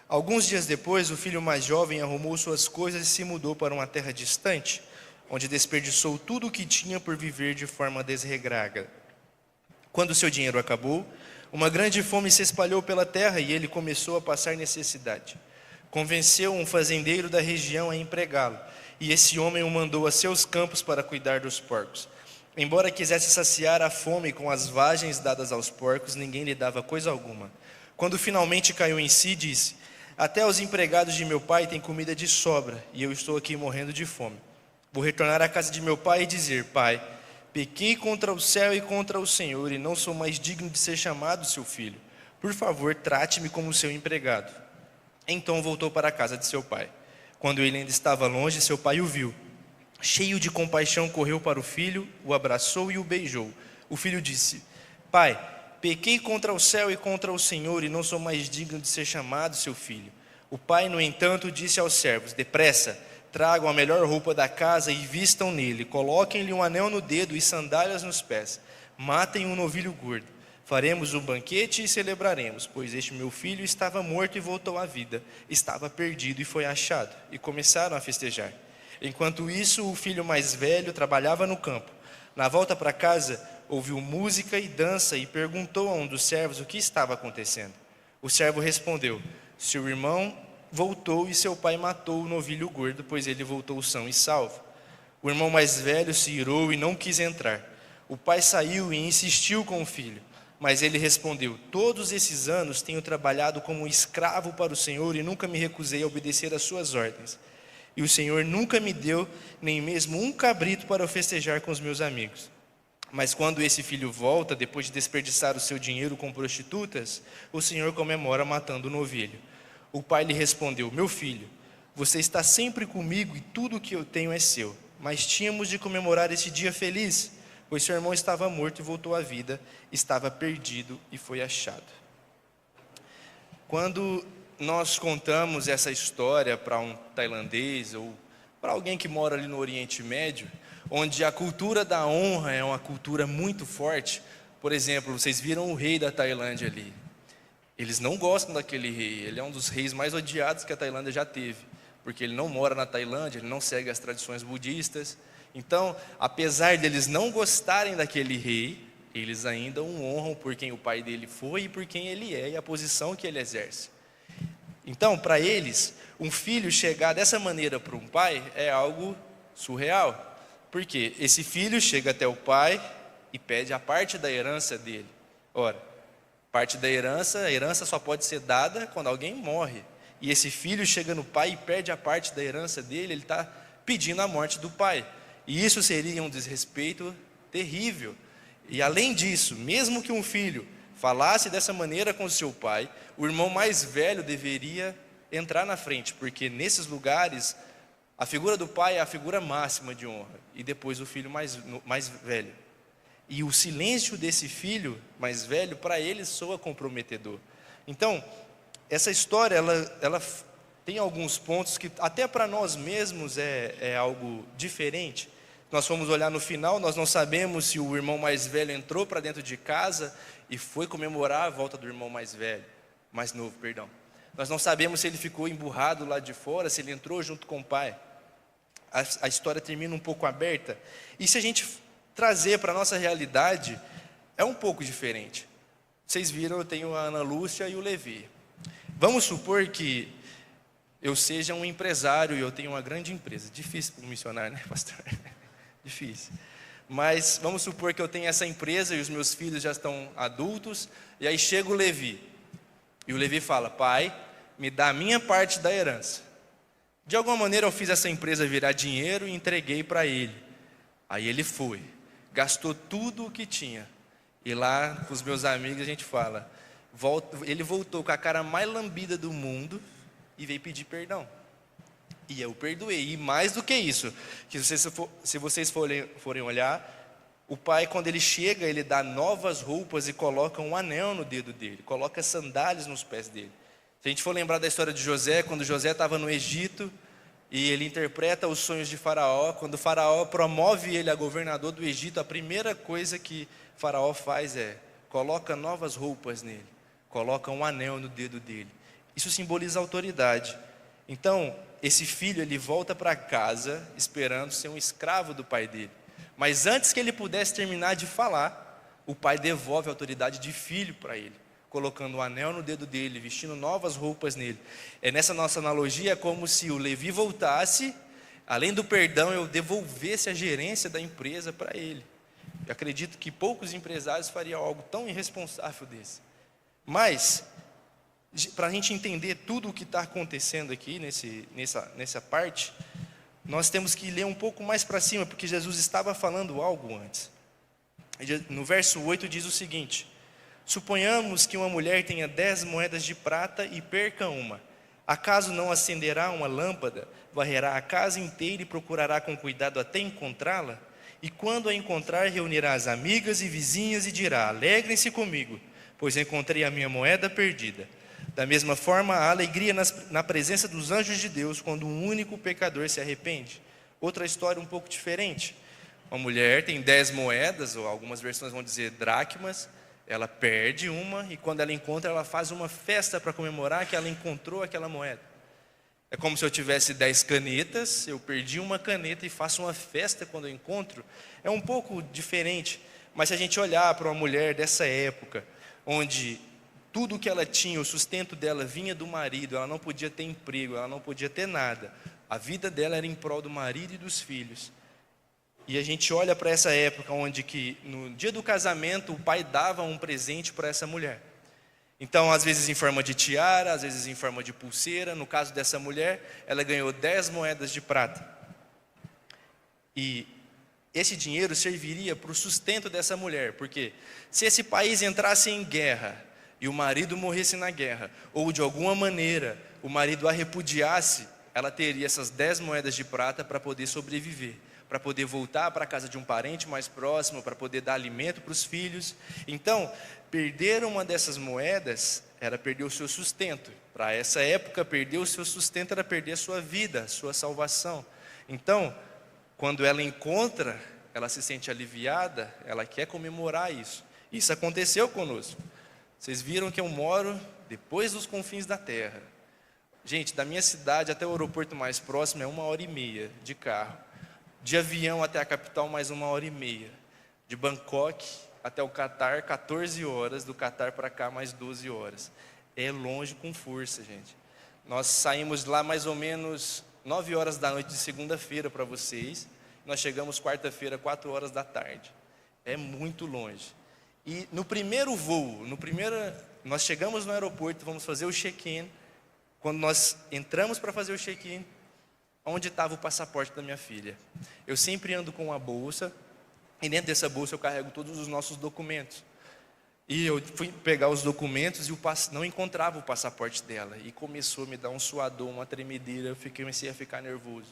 Alguns dias depois, o filho mais jovem arrumou suas coisas e se mudou para uma terra distante, onde desperdiçou tudo o que tinha por viver de forma desregrada. Quando seu dinheiro acabou, uma grande fome se espalhou pela terra e ele começou a passar necessidade. Convenceu um fazendeiro da região a empregá-lo, e esse homem o mandou a seus campos para cuidar dos porcos. Embora quisesse saciar a fome com as vagens dadas aos porcos, ninguém lhe dava coisa alguma. Quando finalmente caiu em si, disse: até os empregados de meu pai têm comida de sobra, e eu estou aqui morrendo de fome. Vou retornar à casa de meu pai e dizer: pai, pequei contra o céu e contra o Senhor, e não sou mais digno de ser chamado seu filho. Por favor, trate-me como seu empregado. Então voltou para a casa de seu pai. Quando ele ainda estava longe, seu pai o viu. Cheio de compaixão, correu para o filho, o abraçou e o beijou. O filho disse: Pai, pequei contra o céu e contra o Senhor, e não sou mais digno de ser chamado seu filho. O pai, no entanto, disse aos servos: Depressa, tragam a melhor roupa da casa e vistam nele. Coloquem-lhe um anel no dedo e sandálias nos pés. Matem um novilho gordo. Faremos um banquete e celebraremos, pois este meu filho estava morto e voltou à vida. Estava perdido e foi achado. E começaram a festejar. Enquanto isso, o filho mais velho trabalhava no campo. Na volta para casa, ouviu música e dança e perguntou a um dos servos o que estava acontecendo. O servo respondeu: Seu irmão voltou e seu pai matou o novilho gordo, pois ele voltou são e salvo. O irmão mais velho se irou e não quis entrar. O pai saiu e insistiu com o filho. Mas ele respondeu: Todos esses anos tenho trabalhado como escravo para o Senhor e nunca me recusei a obedecer às suas ordens. E o Senhor nunca me deu nem mesmo um cabrito para festejar com os meus amigos. Mas quando esse filho volta, depois de desperdiçar o seu dinheiro com prostitutas, o Senhor comemora matando o novilho. O pai lhe respondeu: Meu filho, você está sempre comigo e tudo o que eu tenho é seu. Mas tínhamos de comemorar esse dia feliz, pois seu irmão estava morto e voltou à vida, estava perdido e foi achado. Quando nós contamos essa história para um tailandês ou para alguém que mora ali no Oriente Médio, onde a cultura da honra é uma cultura muito forte, por exemplo, vocês viram o rei da Tailândia ali. Eles não gostam daquele rei, ele é um dos reis mais odiados que a Tailândia já teve, porque ele não mora na Tailândia, ele não segue as tradições budistas. Então, apesar deles não gostarem daquele rei, eles ainda o honram por quem o pai dele foi e por quem ele é e a posição que ele exerce. Então, para eles, um filho chegar dessa maneira para um pai é algo surreal. Porque esse filho chega até o pai e pede a parte da herança dele. Ora, parte da herança, a herança só pode ser dada quando alguém morre. E esse filho chega no pai e pede a parte da herança dele, ele está pedindo a morte do pai. E isso seria um desrespeito terrível. E além disso, mesmo que um filho falasse dessa maneira com seu pai, o irmão mais velho deveria entrar na frente, porque nesses lugares a figura do pai é a figura máxima de honra, e depois o filho mais velho. E o silêncio desse filho mais velho, para ele, soa comprometedor. Então, essa história, ela tem alguns pontos que até para nós mesmos é algo diferente. Nós fomos olhar no final, nós não sabemos se o irmão mais velho entrou para dentro de casa e foi comemorar a volta do irmão mais novo. Nós não sabemos se ele ficou emburrado lá de fora, se ele entrou junto com o pai. A história termina um pouco aberta. E se a gente trazer para a nossa realidade, é um pouco diferente. Vocês viram, eu tenho a Ana Lúcia e o Levi. Vamos supor que eu seja um empresário e eu tenho uma grande empresa. Difícil para um missionário, né, pastor? Difícil. Mas vamos supor que eu tenho essa empresa e os meus filhos já estão adultos, e aí chega o Levi. E o Levi fala: Pai, me dá a minha parte da herança. De alguma maneira eu fiz essa empresa virar dinheiro e entreguei para ele. Aí ele foi, gastou tudo o que tinha. E lá com os meus amigos a gente fala, ele voltou com a cara mais lambida do mundo e veio pedir perdão. E eu perdoei. E mais do que isso, que se vocês forem olhar, o pai, quando ele chega, ele dá novas roupas e coloca um anel no dedo dele, coloca sandálias nos pés dele. Se a gente for lembrar da história de José, quando José estava no Egito, e ele interpreta os sonhos de Faraó, quando Faraó promove ele a governador do Egito, a primeira coisa que Faraó faz é, coloca novas roupas nele, coloca um anel no dedo dele. Isso simboliza autoridade. Então, esse filho, ele volta para casa, esperando ser um escravo do pai dele. Mas antes que ele pudesse terminar de falar, o pai devolve a autoridade de filho para ele, colocando um anel no dedo dele, vestindo novas roupas nele. Nessa nossa analogia, é como se o Levi voltasse, além do perdão, eu devolvesse a gerência da empresa para ele. Eu acredito que poucos empresários fariam algo tão irresponsável desse. Mas, para a gente entender tudo o que está acontecendo aqui nessa parte, nós temos que ler um pouco mais para cima, porque Jesus estava falando algo antes. No verso 8 diz o seguinte: Suponhamos que uma mulher tenha 10 moedas de prata e perca uma. Acaso não acenderá uma lâmpada, varrerá a casa inteira e procurará com cuidado até encontrá-la? E quando a encontrar, reunirá as amigas e vizinhas e dirá: alegrem-se comigo, pois encontrei a minha moeda perdida. Da mesma forma, há alegria na presença dos anjos de Deus quando um único pecador se arrepende. Outra história um pouco diferente. Uma mulher tem 10 moedas, ou algumas versões vão dizer dracmas. Ela perde uma e quando ela encontra, ela faz uma festa para comemorar que ela encontrou aquela moeda. É como se eu tivesse 10 canetas, eu perdi uma caneta e faço uma festa quando eu encontro. É um pouco diferente, mas se a gente olhar para uma mulher dessa época, onde tudo que ela tinha, o sustento dela vinha do marido, ela não podia ter emprego, ela não podia ter nada. A vida dela era em prol do marido e dos filhos. E a gente olha para essa época onde que no dia do casamento o pai dava um presente para essa mulher. Então, às vezes em forma de tiara, às vezes em forma de pulseira. No caso dessa mulher, ela ganhou 10 moedas de prata. E esse dinheiro serviria para o sustento dessa mulher, porque se esse país entrasse em guerra e o marido morresse na guerra, ou de alguma maneira o marido a repudiasse, ela teria essas 10 moedas de prata para poder sobreviver, para poder voltar para a casa de um parente mais próximo, para poder dar alimento para os filhos. Então, perder uma dessas moedas era perder o seu sustento. Para essa época, perder o seu sustento era perder a sua vida, a sua salvação. Então, quando ela encontra, ela se sente aliviada, ela quer comemorar isso. Isso aconteceu conosco. Vocês viram que eu moro depois dos confins da terra. Gente, da minha cidade até o aeroporto mais próximo é 1h30 de carro. De avião até a capital, mais 1h30. De Bangkok até o Catar, 14 horas. Do Catar para cá, mais 12 horas. É longe com força, gente. Nós saímos lá mais ou menos 9 horas da noite de segunda-feira para vocês. Nós chegamos quarta-feira, 4 horas da tarde. É muito longe. E no primeiro voo, nós chegamos no aeroporto, vamos fazer o check-in. Quando nós entramos para fazer o check-in, onde estava o passaporte da minha filha? Eu sempre ando com uma bolsa, e dentro dessa bolsa eu carrego todos os nossos documentos. E eu fui pegar os documentos e não encontrava o passaporte dela. E começou a me dar um suador, uma tremedeira, eu comecei a ficar nervoso.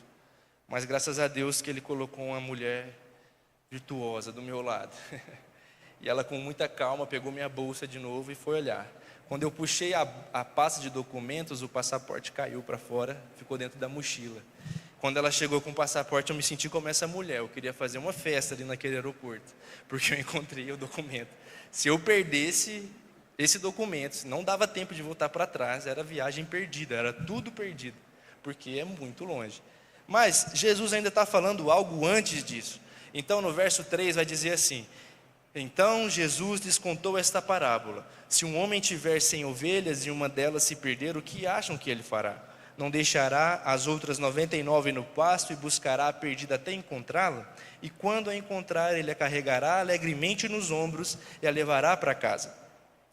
Mas graças a Deus que Ele colocou uma mulher virtuosa do meu lado. E ela com muita calma pegou minha bolsa de novo e foi olhar. Quando eu puxei a pasta de documentos, o passaporte caiu para fora, ficou dentro da mochila. Quando ela chegou com o passaporte, eu me senti como essa mulher. Eu queria fazer uma festa ali naquele aeroporto, porque eu encontrei o documento. Se eu perdesse esse documento, não dava tempo de voltar para trás, era viagem perdida, era tudo perdido, porque é muito longe. Mas Jesus ainda está falando algo antes disso. Então no verso 3 vai dizer assim: então Jesus lhes contou esta parábola: se um homem tiver 100 ovelhas e uma delas se perder, o que acham que ele fará? Não deixará as outras 99 no pasto e buscará a perdida até encontrá-la? E quando a encontrar, ele a carregará alegremente nos ombros e a levará para casa.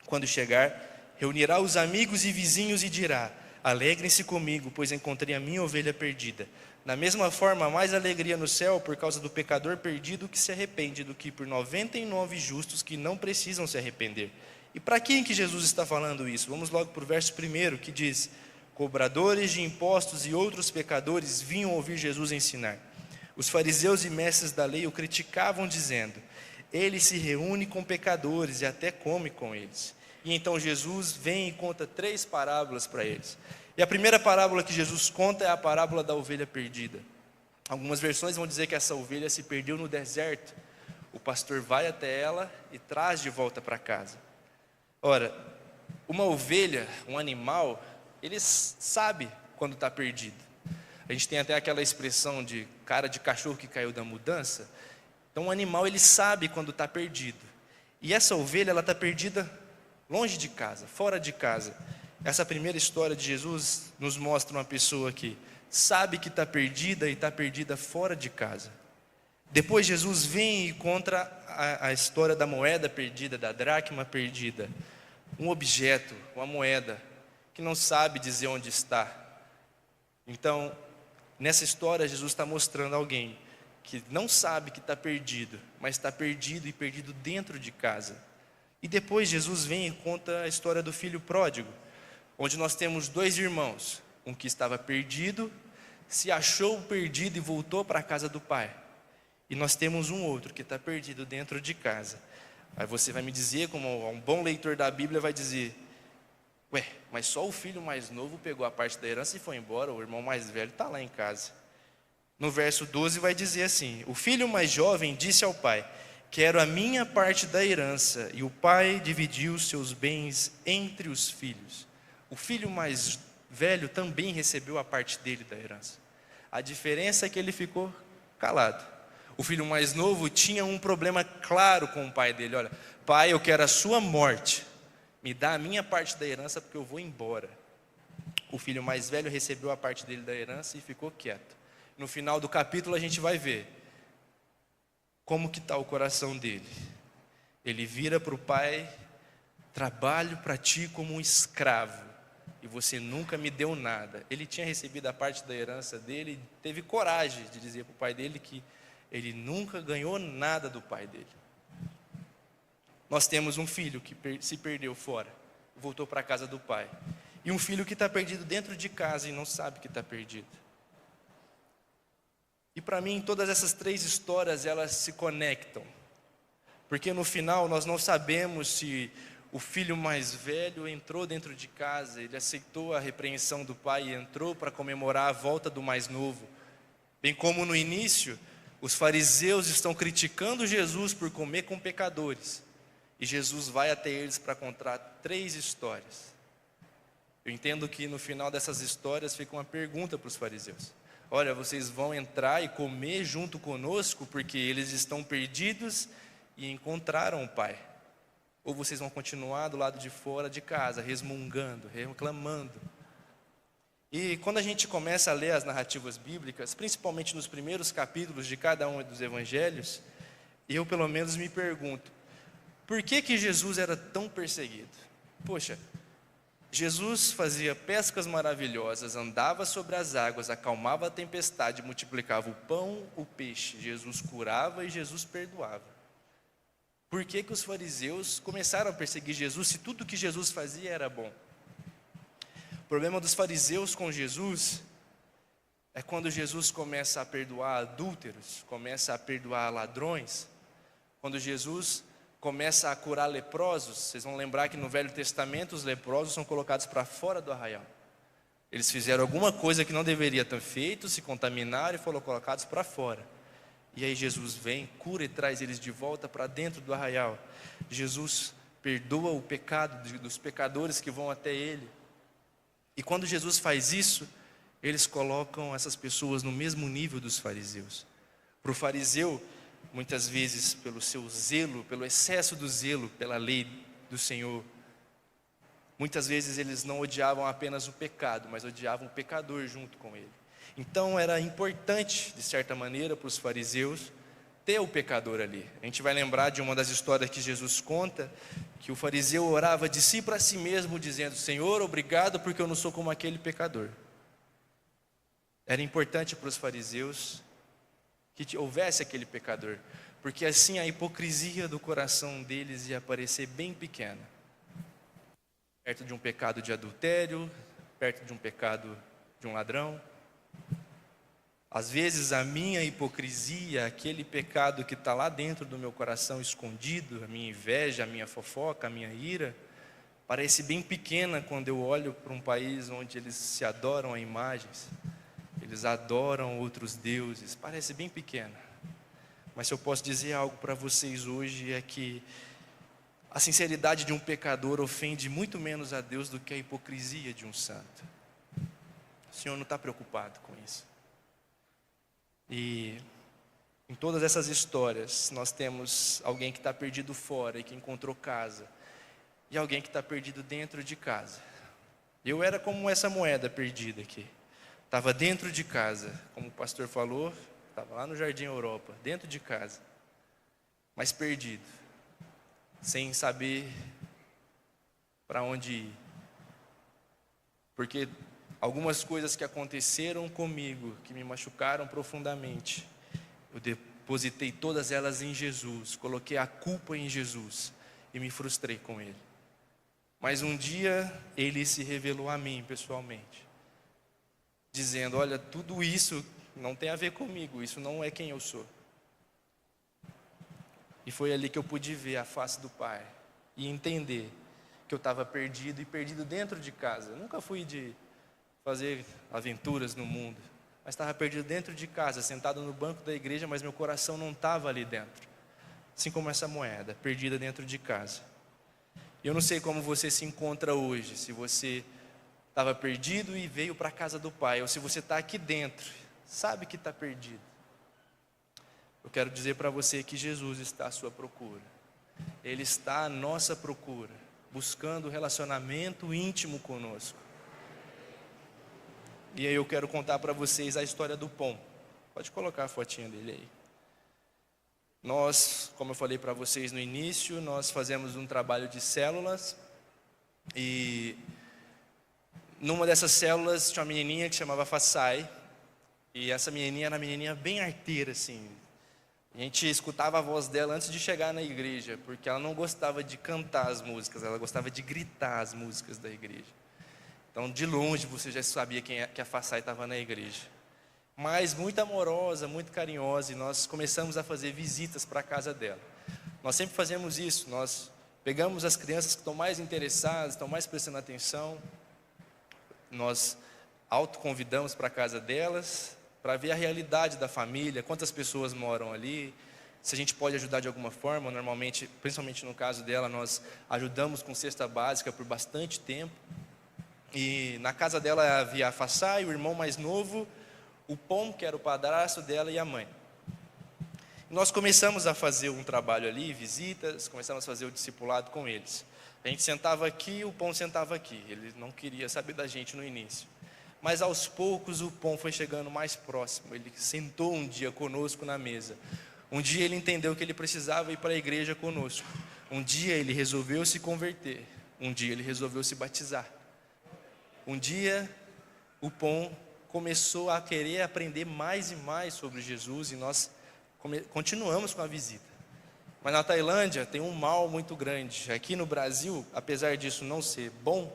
Quando chegar, reunirá os amigos e vizinhos e dirá: alegrem-se comigo, pois encontrei a minha ovelha perdida. Da mesma forma, há mais alegria no céu por causa do pecador perdido que se arrepende do que por 99 justos que não precisam se arrepender. E para quem que Jesus está falando isso? Vamos logo para o verso 1, que diz: cobradores de impostos e outros pecadores vinham ouvir Jesus ensinar. Os fariseus e mestres da lei o criticavam, dizendo: ele se reúne com pecadores e até come com eles. E então Jesus vem e conta 3 parábolas para eles. E a primeira parábola que Jesus conta é a parábola da ovelha perdida. Algumas versões vão dizer que essa ovelha se perdeu no deserto. O pastor vai até ela e traz de volta para casa. Ora, uma ovelha, um animal, ele sabe quando está perdido. A gente tem até aquela expressão de cara de cachorro que caiu da mudança. Então o animal, ele sabe quando está perdido. E essa ovelha, ela está perdida longe de casa, fora de casa. Essa primeira história de Jesus nos mostra uma pessoa que sabe que está perdida e está perdida fora de casa. Depois Jesus vem e conta a história da moeda perdida, da dracma perdida. Um objeto, uma moeda, que não sabe dizer onde está. Então, nessa história, Jesus está mostrando alguém que não sabe que está perdido, mas está perdido e perdido dentro de casa. E depois Jesus vem e conta a história do filho pródigo, onde nós temos dois irmãos, um que estava perdido, se achou perdido e voltou para a casa do pai. E nós temos um outro que está perdido dentro de casa. Aí você vai me dizer, como um bom leitor da Bíblia vai dizer: ué, mas só o filho mais novo pegou a parte da herança e foi embora, o irmão mais velho está lá em casa. No verso 12 vai dizer assim: o filho mais jovem disse ao pai: quero a minha parte da herança. E o pai dividiu seus bens entre os filhos. O filho mais velho também recebeu a parte dele da herança. A diferença é que ele ficou calado. O filho mais novo tinha um problema claro com o pai dele: olha, pai, eu quero a sua morte, me dá a minha parte da herança porque eu vou embora. O filho mais velho recebeu a parte dele da herança e ficou quieto. No final do capítulo a gente vai ver como que está o coração dele. Ele vira para o pai: trabalho para ti como um escravo, e você nunca me deu nada. Ele tinha recebido a parte da herança dele e teve coragem de dizer para o pai dele que ele nunca ganhou nada do pai dele. Nós temos um filho que se perdeu fora, voltou para a casa do pai. E um filho que está perdido dentro de casa e não sabe que está perdido. E para mim, todas essas três histórias, elas se conectam. Porque no final, nós não sabemos se o filho mais velho entrou dentro de casa, ele aceitou a repreensão do pai e entrou para comemorar a volta do mais novo. Bem como no início, os fariseus estão criticando Jesus por comer com pecadores. E Jesus vai até eles para contar três histórias. Eu entendo que no final dessas histórias fica uma pergunta para os fariseus: olha, vocês vão entrar e comer junto conosco porque eles estão perdidos e encontraram o Pai? Ou vocês vão continuar do lado de fora de casa, resmungando, reclamando? E quando a gente começa a ler as narrativas bíblicas, principalmente nos primeiros capítulos de cada um dos evangelhos, eu pelo menos me pergunto: por que Jesus era tão perseguido? Poxa, Jesus fazia pescas maravilhosas, andava sobre as águas, acalmava a tempestade, multiplicava o pão, o peixe. Jesus curava e Jesus perdoava. Por que os fariseus começaram a perseguir Jesus se tudo que Jesus fazia era bom? O problema dos fariseus com Jesus é quando Jesus começa a perdoar adúlteros, começa a perdoar ladrões, quando Jesus começa a curar leprosos. Vocês vão lembrar que no Velho Testamento os leprosos são colocados para fora do arraial. Eles fizeram alguma coisa que não deveria ter feito, se contaminaram e foram colocados para fora. E aí Jesus vem, cura e traz eles de volta para dentro do arraial. Jesus perdoa o pecado dos pecadores que vão até Ele. E quando Jesus faz isso, eles colocam essas pessoas no mesmo nível dos fariseus. Para o fariseu, muitas vezes pelo seu zelo, pelo excesso do zelo pela lei do Senhor, muitas vezes eles não odiavam apenas o pecado, mas odiavam o pecador junto com ele. Então era importante, de certa maneira, para os fariseus ter o pecador ali. A gente vai lembrar de uma das histórias que Jesus conta, que o fariseu orava de si para si mesmo, dizendo: Senhor, obrigado porque eu não sou como aquele pecador. Era importante para os fariseus que houvesse aquele pecador, porque assim a hipocrisia do coração deles ia parecer bem pequena, perto de um pecado de adultério, perto de um pecado de um ladrão. Às vezes a minha hipocrisia, aquele pecado que está lá dentro do meu coração escondido, a minha inveja, a minha fofoca, a minha ira, parece bem pequena quando eu olho para um país onde eles se adoram a imagens, eles adoram outros deuses, parece bem pequena. Mas se eu posso dizer algo para vocês hoje é que a sinceridade de um pecador ofende muito menos a Deus do que a hipocrisia de um santo. O Senhor não está preocupado com isso. E em todas essas histórias, nós temos alguém que está perdido fora e que encontrou casa, e alguém que está perdido dentro de casa. Eu era como essa moeda perdida aqui. Estava dentro de casa, como o pastor falou, estava lá no Jardim Europa, dentro de casa, mas perdido, sem saber para onde ir. Porque algumas coisas que aconteceram comigo, que me machucaram profundamente, eu depositei todas elas em Jesus, coloquei a culpa em Jesus. e me frustrei com ele. Mas um dia ele se revelou a mim pessoalmente, dizendo: olha, tudo isso não tem a ver comigo, isso não é quem eu sou. E foi ali que eu pude ver a face do Pai e entender que eu estava perdido, e perdido dentro de casa. Eu nunca fui de fazer aventuras no mundo, mas estava perdido dentro de casa, sentado no banco da igreja, mas meu coração não estava ali dentro. Assim como essa moeda, perdida dentro de casa. Eu não sei como você se encontra hoje, se você estava perdido e veio para a casa do Pai, ou se você está aqui dentro, sabe que está perdido. Eu quero dizer para você que Jesus está à sua procura. Ele está à nossa procura, buscando relacionamento íntimo conosco. E aí eu quero contar para vocês a história do Pom. Pode colocar a fotinha dele aí. Nós, como eu falei para vocês no início, nós fazemos um trabalho de células. E numa dessas células tinha uma menininha que chamava Fassai. E essa menininha era uma menininha bem arteira, assim. A gente escutava a voz dela antes de chegar na igreja, porque ela não gostava de cantar as músicas, ela gostava de gritar as músicas da igreja. Então, de longe, você já sabia que a Fassai estava na igreja. Mas muito amorosa, muito carinhosa, e nós começamos a fazer visitas para a casa dela. Nós sempre fazemos isso, nós pegamos as crianças que estão mais interessadas, estão mais prestando atenção, nós autoconvidamos para a casa delas, para ver a realidade da família, quantas pessoas moram ali, se a gente pode ajudar de alguma forma. Normalmente, principalmente no caso dela, nós ajudamos com cesta básica por bastante tempo. E na casa dela havia a Fassai, o irmão mais novo, o Pom, que era o padrasto dela, e a mãe. Nós começamos a fazer um trabalho ali, visitas, começamos a fazer o discipulado com eles. A gente sentava aqui, o Pom sentava aqui. Ele não queria saber da gente no início. Mas aos poucos o Pom foi chegando mais próximo. Ele sentou um dia conosco na mesa. Um dia ele entendeu que ele precisava ir para a igreja conosco. Um dia ele resolveu se converter. Um dia ele resolveu se batizar. Um dia o Pom começou a querer aprender mais e mais sobre Jesus, e nós continuamos com a visita. Mas na Tailândia tem um mal muito grande. Aqui no Brasil, apesar disso não ser bom,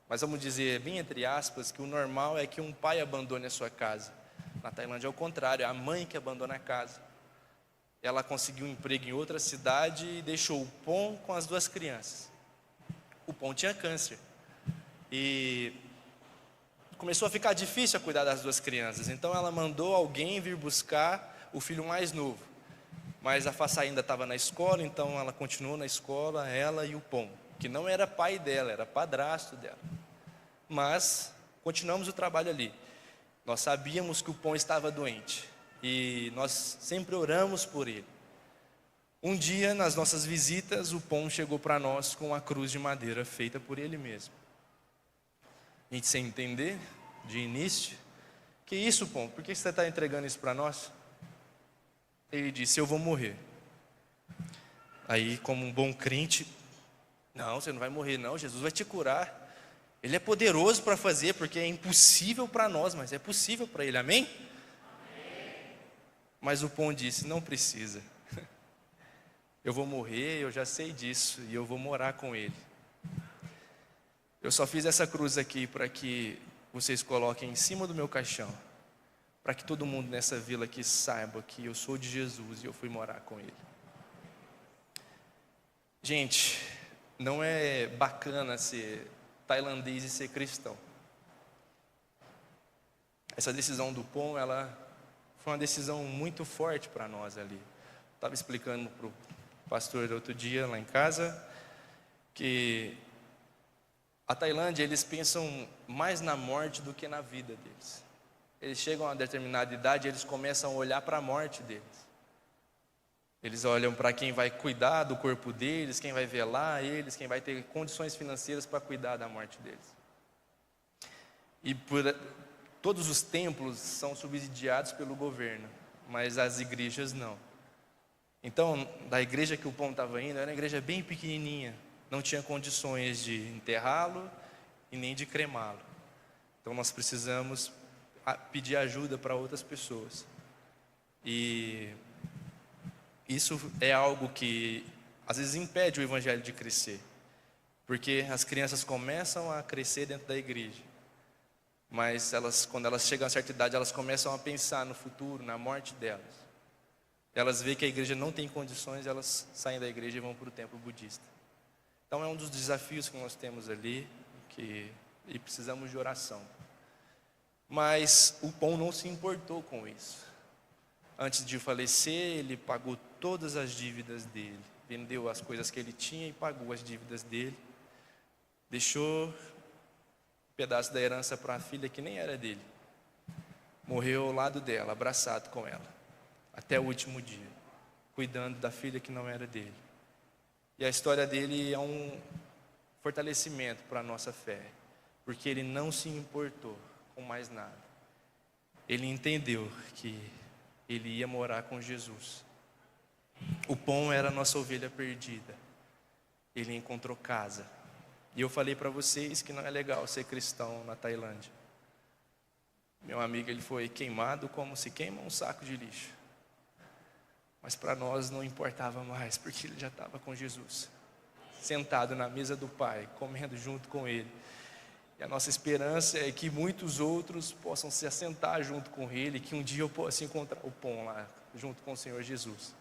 mas vamos dizer, bem entre aspas, que o normal é que um pai abandone a sua casa. Na Tailândia é o contrário, é a mãe que abandona a casa. Ela conseguiu um emprego em outra cidade e deixou o Pom com as duas crianças. O Pom tinha câncer. E começou a ficar difícil a cuidar das duas crianças. Então ela mandou alguém vir buscar o filho mais novo. Mas a Fassai ainda estava na escola, então ela continuou na escola, ela e o Pom, que não era pai dela, era padrasto dela. Mas continuamos o trabalho ali. Nós sabíamos que o Pom estava doente e nós sempre oramos por ele. Um dia, nas nossas visitas, o Pom chegou para nós com uma cruz de madeira feita por ele mesmo. A gente sem entender, de início: que isso, Pom? Por que você está entregando isso para nós? Ele disse: eu vou morrer. Aí, como um bom crente: não, você não vai morrer não, Jesus vai te curar. Ele é poderoso para fazer, porque é impossível para nós, mas é possível para ele, amém? Amém. Mas o Pom disse: não precisa. Eu vou morrer, eu já sei disso, e eu vou morar com ele. Eu só fiz essa cruz aqui para que vocês coloquem em cima do meu caixão, para que todo mundo nessa vila aqui saiba que eu sou de Jesus e eu fui morar com ele. Gente, não é bacana ser tailandês e ser cristão. Essa decisão do Pom, ela foi uma decisão muito forte para nós ali. Estava explicando para o pastor outro dia lá em casa que a Tailândia, eles pensam mais na morte do que na vida deles. Eles chegam a uma determinada idade e eles começam a olhar para a morte deles. Eles olham para quem vai cuidar do corpo deles, quem vai velar eles, quem vai ter condições financeiras para cuidar da morte deles. E todos os templos são subsidiados pelo governo, mas as igrejas não. Então, da igreja que o Pom estava indo, era uma igreja bem pequenininha, não tinha condições de enterrá-lo e nem de cremá-lo. Então nós precisamos pedir ajuda para outras pessoas. E isso é algo que às vezes impede o evangelho de crescer. Porque as crianças começam a crescer dentro da igreja, mas quando elas chegam a certa idade, elas começam a pensar no futuro, na morte delas. Elas veem que a igreja não tem condições, elas saem da igreja e vão para o templo budista. Então é um dos desafios que nós temos ali, e precisamos de oração. Mas o Pon não se importou com isso. Antes de falecer, ele pagou todas as dívidas dele, vendeu as coisas que ele tinha e pagou as dívidas dele. Deixou um pedaço da herança para a filha que nem era dele. Morreu ao lado dela, abraçado com ela, até o último dia, cuidando da filha que não era dele. E a história dele é um fortalecimento para a nossa fé, porque ele não se importou com mais nada. Ele entendeu que ele ia morar com Jesus. O Pon era a nossa ovelha perdida. Ele encontrou casa. E eu falei para vocês que não é legal ser cristão na Tailândia. Meu amigo, ele foi queimado como se queima um saco de lixo. Mas para nós não importava mais, porque ele já estava com Jesus, sentado na mesa do Pai, comendo junto com ele. E a nossa esperança é que muitos outros possam se assentar junto com ele, que um dia eu possa encontrar o Pon lá, junto com o Senhor Jesus.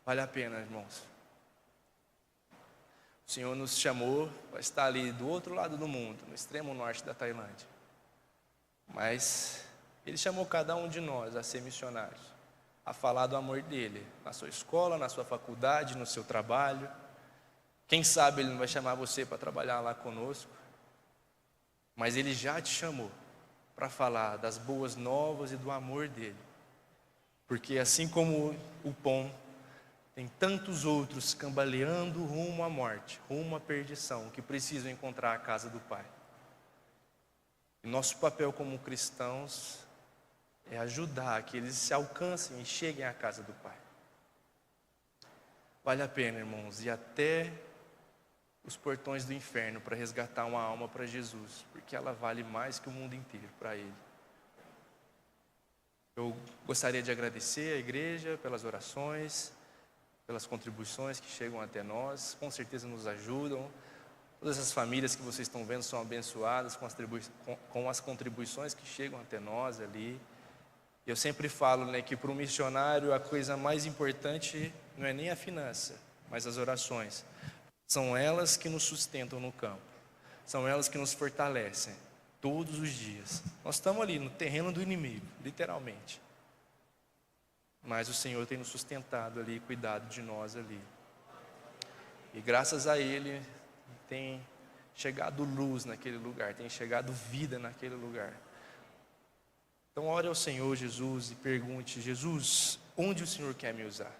Vale a pena, irmãos. O Senhor nos chamou para estar ali do outro lado do mundo, no extremo norte da Tailândia. Mas Ele chamou cada um de nós a ser missionários, a falar do amor dEle, na sua escola, na sua faculdade, no seu trabalho. Quem sabe Ele não vai chamar você para trabalhar lá conosco, mas Ele já te chamou para falar das boas novas e do amor dEle. Porque assim como o Pon, tem tantos outros cambaleando rumo à morte, rumo à perdição, que precisam encontrar a casa do Pai. E nosso papel como cristãos é ajudar que eles se alcancem e cheguem à casa do Pai. Vale a pena, irmãos, ir até os portões do inferno para resgatar uma alma para Jesus, porque ela vale mais que o mundo inteiro para Ele. Eu gostaria de agradecer à igreja pelas orações, pelas contribuições que chegam até nós, com certeza nos ajudam. Todas as famílias que vocês estão vendo são abençoadas com as contribuições que chegam até nós ali. Eu sempre falo, que para um missionário a coisa mais importante não é nem a finança, mas as orações. São elas que nos sustentam no campo, são elas que nos fortalecem todos os dias. Nós estamos ali no terreno do inimigo, literalmente. Mas o Senhor tem nos sustentado ali, cuidado de nós ali. E graças a Ele tem chegado luz naquele lugar, tem chegado vida naquele lugar. Então ore ao Senhor Jesus e pergunte: Jesus, onde o Senhor quer me usar?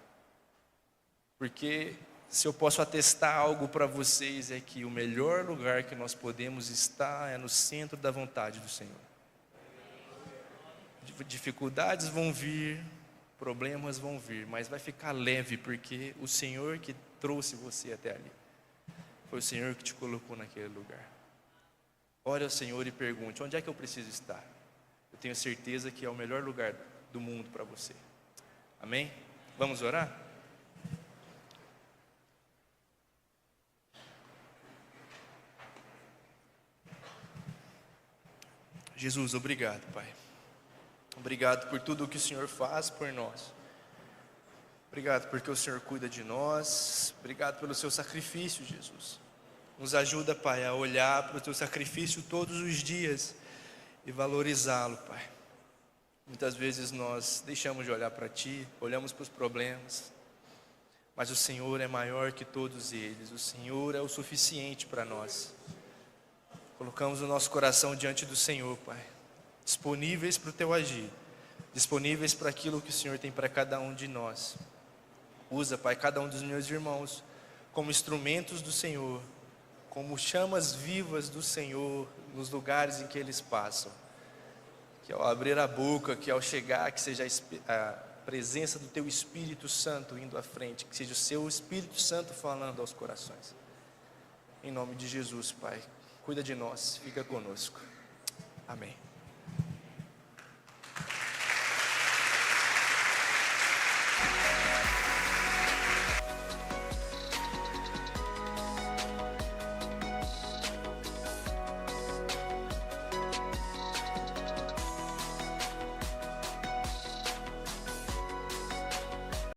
Porque se eu posso atestar algo para vocês é que o melhor lugar que nós podemos estar é no centro da vontade do Senhor. Dificuldades vão vir, problemas vão vir, mas vai ficar leve, porque o Senhor que trouxe você até ali, foi o Senhor que te colocou naquele lugar. Ore ao Senhor e pergunte: onde é que eu preciso estar? Eu tenho certeza que é o melhor lugar do mundo para você. Amém? Vamos orar? Jesus, obrigado, Pai. Obrigado por tudo o que o Senhor faz por nós. Obrigado porque o Senhor cuida de nós. Obrigado pelo seu sacrifício, Jesus. Nos ajuda, Pai, a olhar para o teu sacrifício todos os dias e valorizá-lo, Pai. Muitas vezes nós deixamos de olhar para Ti, olhamos para os problemas, mas o Senhor é maior que todos eles. O Senhor é o suficiente para nós. Colocamos o nosso coração diante do Senhor, Pai, disponíveis para o Teu agir, disponíveis para aquilo que o Senhor tem para cada um de nós. Usa, Pai, cada um dos meus irmãos como instrumentos do Senhor, como chamas vivas do Senhor nos lugares em que eles passam. Que ao abrir a boca, que ao chegar, que seja a presença do Teu Espírito Santo indo à frente, que seja o Seu Espírito Santo falando aos corações. Em nome de Jesus, Pai, cuida de nós, fica conosco. Amém.